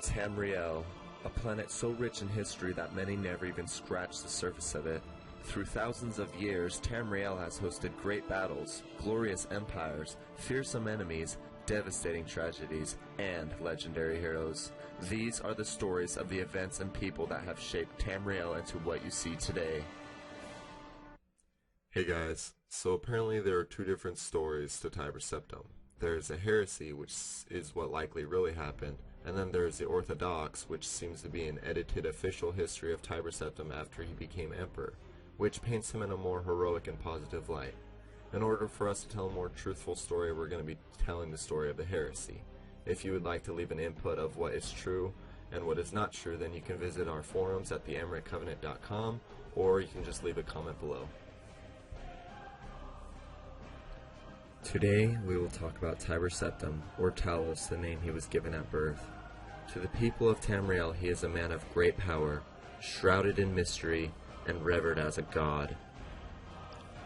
Tamriel, a planet so rich in history that many never even scratched the surface of it. Through thousands of years, Tamriel has hosted great battles, glorious empires, fearsome enemies, devastating tragedies, and legendary heroes. These are the stories of the events and people that have shaped Tamriel into what you see today. Hey guys, so apparently there are two different stories to Tiber Septim. There's a heresy, which is what likely really happened, and then there's the Orthodox, which seems to be an edited official history of Tiber Septim after he became emperor, which paints him in a more heroic and positive light. In order for us to tell a more truthful story, we're going to be telling the story of the heresy. If you would like to leave an input of what is true and what is not true, then you can visit our forums at theemericovenant.com, or you can just leave a comment below. Today we will talk about Tiber Septim, or Talos, the name he was given at birth. To the people of Tamriel he is a man of great power, shrouded in mystery, and revered as a god.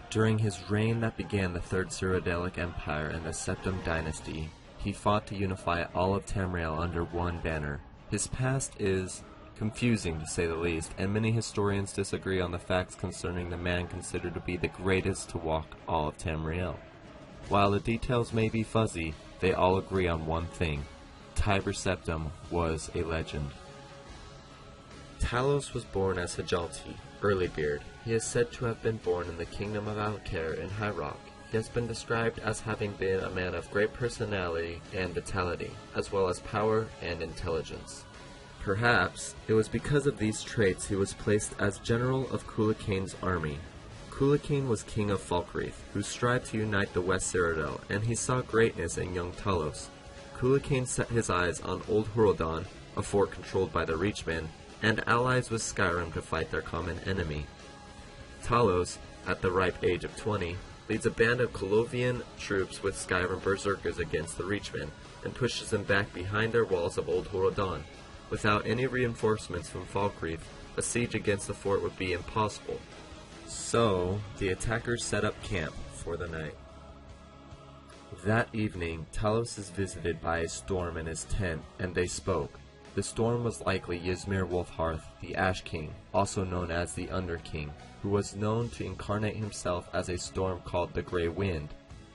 During his reign that began the Third Cyrodiilic Empire and the Septim dynasty, he fought to unify all of Tamriel under one banner. His past is confusing, to say the least, and many historians disagree on the facts concerning the man considered to be the greatest to walk all of Tamriel. While the details may be fuzzy, they all agree on one thing: Tiber Septim was a legend. Talos was born as Hajalti, Earlybeard. He is said to have been born in the kingdom of Alcair in High Rock. He has been described as having been a man of great personality and vitality, as well as power and intelligence. Perhaps it was because of these traits he was placed as general of Cuchulainn's army. Cuchulainn was king of Falkreath, who strived to unite the West Cyrodiil, and he saw greatness in young Talos. Cuchulainn set his eyes on Old Horadon, a fort controlled by the Reachmen, and allies with Skyrim to fight their common enemy. Talos, at the ripe age of 20, leads a band of Colovian troops with Skyrim berserkers against the Reachmen, and pushes them back behind their walls of Old Horadon. Without any reinforcements from Falkreath, a siege against the fort would be impossible. So, the attackers set up camp for the night. That evening, Talos is visited by a storm in his tent, and they spoke. The storm was likely Ysmir Wolfhearth, the Ash King, also known as the Under King, who was known to incarnate himself as a storm called the Grey Wind.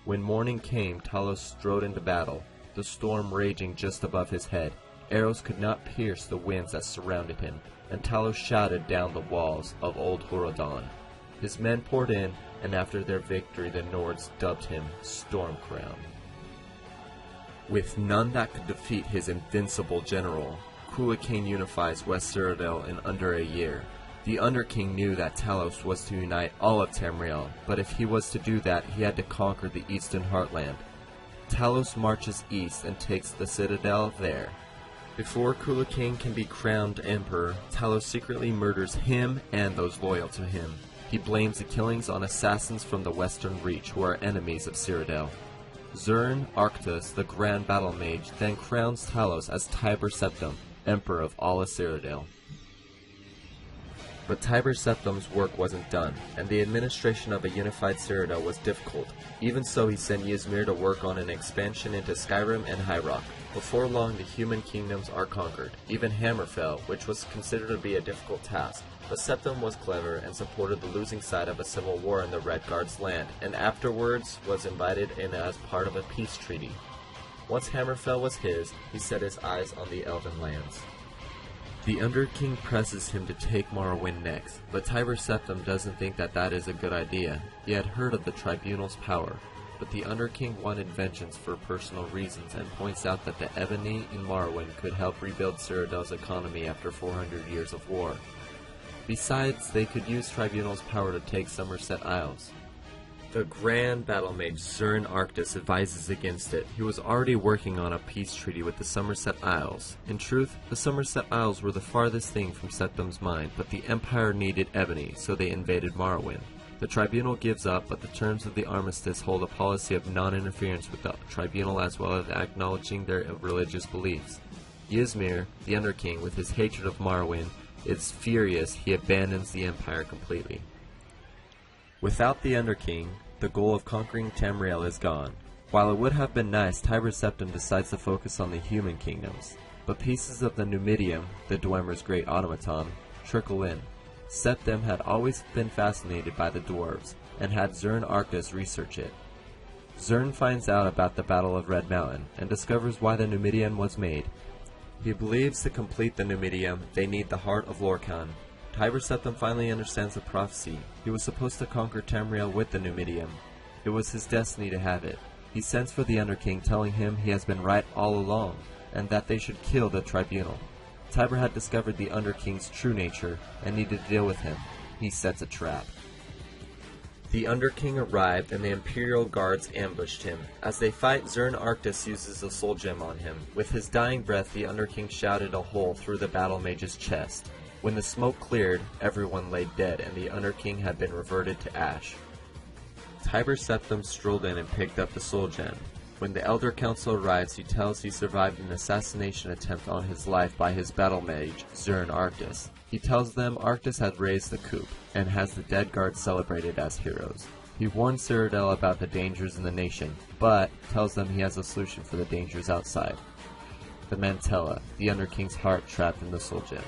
When morning came, Talos strode into battle, the storm raging just above his head. Arrows could not pierce the winds that surrounded him, and Talos shouted down the walls of Old Horadon. His men poured in, and after their victory the Nords dubbed him Stormcrown. With none that could defeat his invincible general, Cuchulainn unifies West Cyrodiil in under a year. The Underking knew that Talos was to unite all of Tamriel, but if he was to do that, he had to conquer the Eastern Heartland. Talos marches east and takes the citadel there. Before Cuchulainn can be crowned emperor, Talos secretly murders him and those loyal to him. He blames the killings on assassins from the Western Reach who are enemies of Cyrodiil. Zern Arctus, the Grand Battle Mage, then crowns Talos as Tiber Septim, Emperor of all of Cyrodiil. But Tiber Septim's work wasn't done, and the administration of a unified Cyrodiil was difficult. Even so, he sent Ysmir to work on an expansion into Skyrim and High Rock. Before long, the human kingdoms are conquered, even Hammerfell, which was considered to be a difficult task. But Septim was clever and supported the losing side of a civil war in the Red Guard's land, and afterwards was invited in as part of a peace treaty. Once Hammerfell was his, he set his eyes on the Elven lands. The Underking presses him to take Morrowind next, but Tiber Septim doesn't think that is a good idea. He had heard of the Tribunal's power, but the Underking wanted vengeance for personal reasons and points out that the Ebony in Morrowind could help rebuild Cyrodiil's economy after 400 years of war. Besides, they could use Tribunal's power to take Somerset Isles. The Grand Battle Mage Zern Arctus advises against it. He was already working on a peace treaty with the Somerset Isles. In truth, the Somerset Isles were the farthest thing from Septim's mind, but the Empire needed ebony, so they invaded Morrowind. The Tribunal gives up, but the terms of the armistice hold a policy of non-interference with the Tribunal as well as acknowledging their religious beliefs. Ysmir, the Underking, with his hatred of Morrowind, is furious. He abandons the Empire completely. Without the Underking, the goal of conquering Tamriel is gone. While it would have been nice, Tiber Septim decides to focus on the human kingdoms. but pieces of the Numidium, the Dwemer's great automaton, trickle in. Septim had always been fascinated by the dwarves, and had Zern Arctus research it. Zern finds out about the Battle of Red Mountain, and discovers why the Numidium was made. He believes to complete the Numidium, they need the heart of Lorkhan. Tiber Septim finally understands the prophecy. He was supposed to conquer Tamriel with the Numidium. It was his destiny to have it. He sends for the Underking, telling him he has been right all along, and that they should kill the tribunal. Tiber had discovered the Underking's true nature, and needed to deal with him. He sets a trap. The Underking arrived, and the Imperial Guards ambushed him. As they fight, Zern Arctus uses a soul gem on him. With his dying breath, the Underking shouted a hole through the battle mage's chest. When the smoke cleared, everyone lay dead, and the Underking had been reverted to ash. Tiber Septim strolled in and picked up the soul gem. When the Elder Council arrives, he tells he survived an assassination attempt on his life by his battle mage, Zern Arctus. He tells them Arctus had raised the coup, and has the dead guards celebrated as heroes. He warns Cyrodiil about the dangers in the nation, but tells them he has a solution for the dangers outside. The Mantella, the Underking's heart trapped in the soul gem.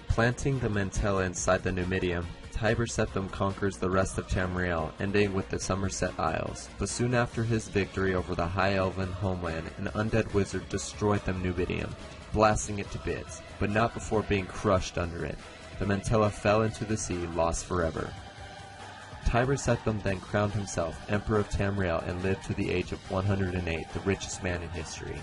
Planting the Mantella inside the Numidium, Tiber Septim conquers the rest of Tamriel, ending with the Somerset Isles. But soon after his victory over the High Elven homeland, an undead wizard destroyed the Numidium, blasting it to bits, but not before being crushed under it. The Mantella fell into the sea, lost forever. Tiber Septim then crowned himself Emperor of Tamriel and lived to the age of 108, the richest man in history.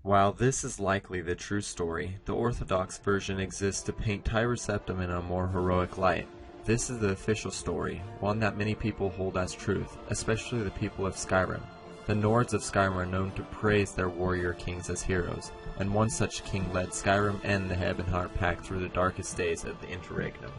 While this is likely the true story, the Orthodox version exists to paint Tiber Septim in a more heroic light. This is the official story, one that many people hold as truth, especially the people of Skyrim. The Nords of Skyrim are known to praise their warrior kings as heroes, and one such king led Skyrim and the Ebonheart Pact through the darkest days of the Interregnum.